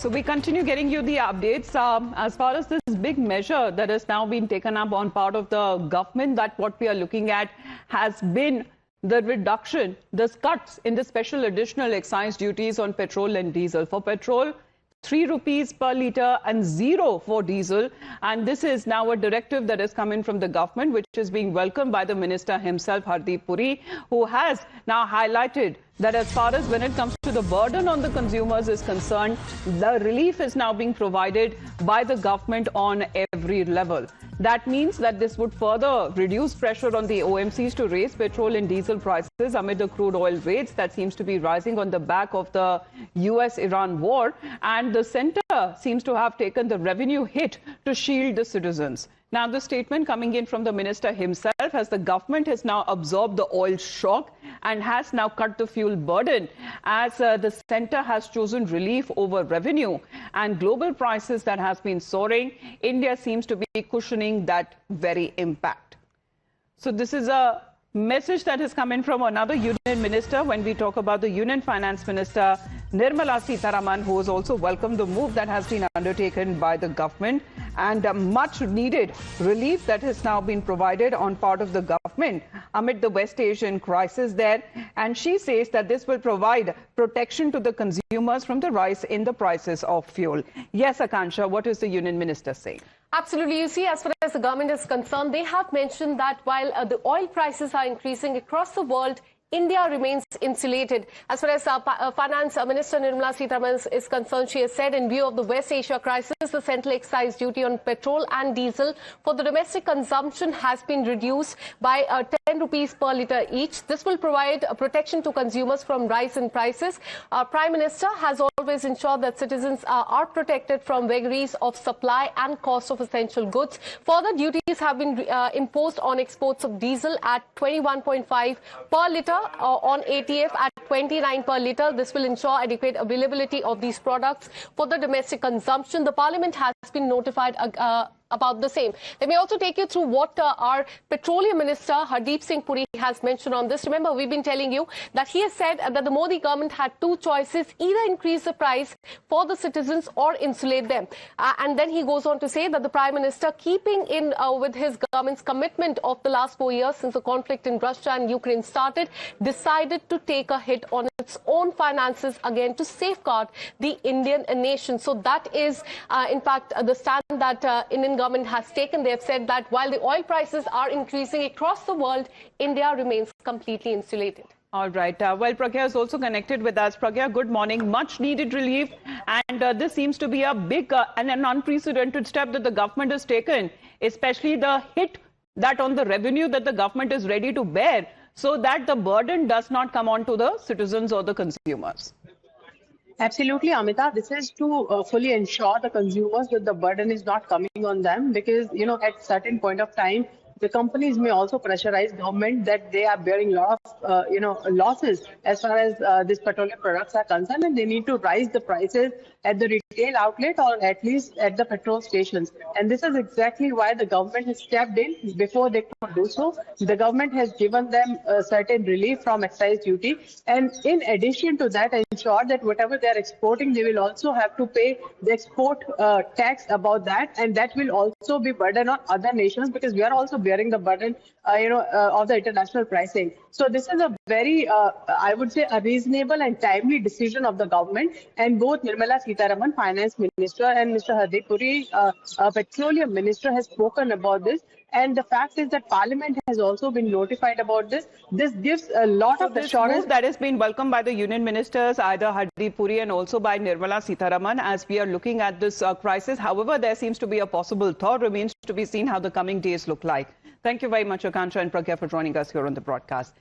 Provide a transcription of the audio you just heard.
So we continue getting you the updates. As far as this big measure that has now been taken up on part of the government, that what we are looking at has been the reduction, the cuts in the special additional excise duties on petrol and diesel. For petrol, 3 rupees per litre and 0 for diesel. And this is now a directive that has come in from the government, which is being welcomed by the minister himself, Hardeep Puri, who has now highlighted that as far as when it comes to the burden on the consumers is concerned, the relief is now being provided by the government on every level. That means that this would further reduce pressure on the OMCs to raise petrol and diesel prices amid the crude oil rates that seems to be rising on the back of the US-Iran war. And the centre seems to have taken the revenue hit to shield the citizens. Now, the statement coming in from the minister himself as the government has now absorbed the oil shock and has now cut the fuel burden as the centre has chosen relief over revenue and global prices that has been soaring. India seems to be cushioning that very impact. So this is a message that has come in from another union minister when we talk about the Union Finance Minister Nirmala Sitharaman, who has also welcomed the move that has been undertaken by the government and much needed relief that has now been provided on part of the government amid the West Asian crisis there. And she says that this will provide protection to the consumers from the rise in the prices of fuel. Yes, Akansha, what is the union minister saying? Absolutely. You see, as far as the government is concerned, they have mentioned that while the oil prices are increasing across the world, India remains insulated. As far as Finance Minister Nirmala Sitharaman is concerned, she has said in view of the West Asia crisis, the central excise duty on petrol and diesel for the domestic consumption has been reduced by 10 rupees per litre each. This will provide protection to consumers from rise in prices. Prime Minister has always ensured that citizens are protected from vagaries of supply and cost of essential goods. Further duties have been imposed on exports of diesel at 21.5 per litre. On ATF at 29 per litre. This will ensure adequate availability of these products for the domestic consumption. The Parliament has been notified about the same. Let me also take you through what our Petroleum Minister Hardeep Singh Puri has mentioned on this. Remember, we've been telling you that he has said that the Modi government had two choices, either increase the price for the citizens or insulate them. And then he goes on to say that the Prime Minister, keeping in with his government's commitment of the last 4 years since the conflict in Russia and Ukraine started, decided to take a hit on its own finances again to safeguard the Indian nation. So that is, in fact, the stand that Indian government has taken. They have said that while the oil prices are increasing across the world, India remains completely insulated. All right. Well, Pragya is also connected with us. Pragya, good morning. Much needed relief. And this seems to be a big and an unprecedented step that the government has taken, especially the hit that on the revenue that the government is ready to bear so that the burden does not come on to the citizens or the consumers. Absolutely, Amita. This is to fully ensure the consumers that the burden is not coming on them because, at certain point of time, the companies may also pressurize government that they are bearing a lot of, losses as far as these petroleum products are concerned, and they need to rise the prices at the retail outlet or at least at the petrol stations. And this is exactly why the government has stepped in before they could do so. The government has given them a certain relief from excise duty. And in addition to that, ensure that whatever they are exporting, they will also have to pay the export tax about that. And that will also be burden on other nations because we are also bearing the burden, of the international pricing. So this is a very, I would say, a reasonable and timely decision of the government. And both Nirmala Sitharaman, Finance Minister, and Mr. Hardeep Puri, Petroleum Minister, has spoken about this. And the fact is that Parliament has also been notified about this. This gives a lot of assurance. That has been welcomed by the union ministers, either Hardeep Puri and also by Nirmala Sitharaman, as we are looking at this crisis. However, there seems to be a possible thaw. Remains to be seen how the coming days look like. Thank you very much, Akansha and Pragya, for joining us here on the broadcast.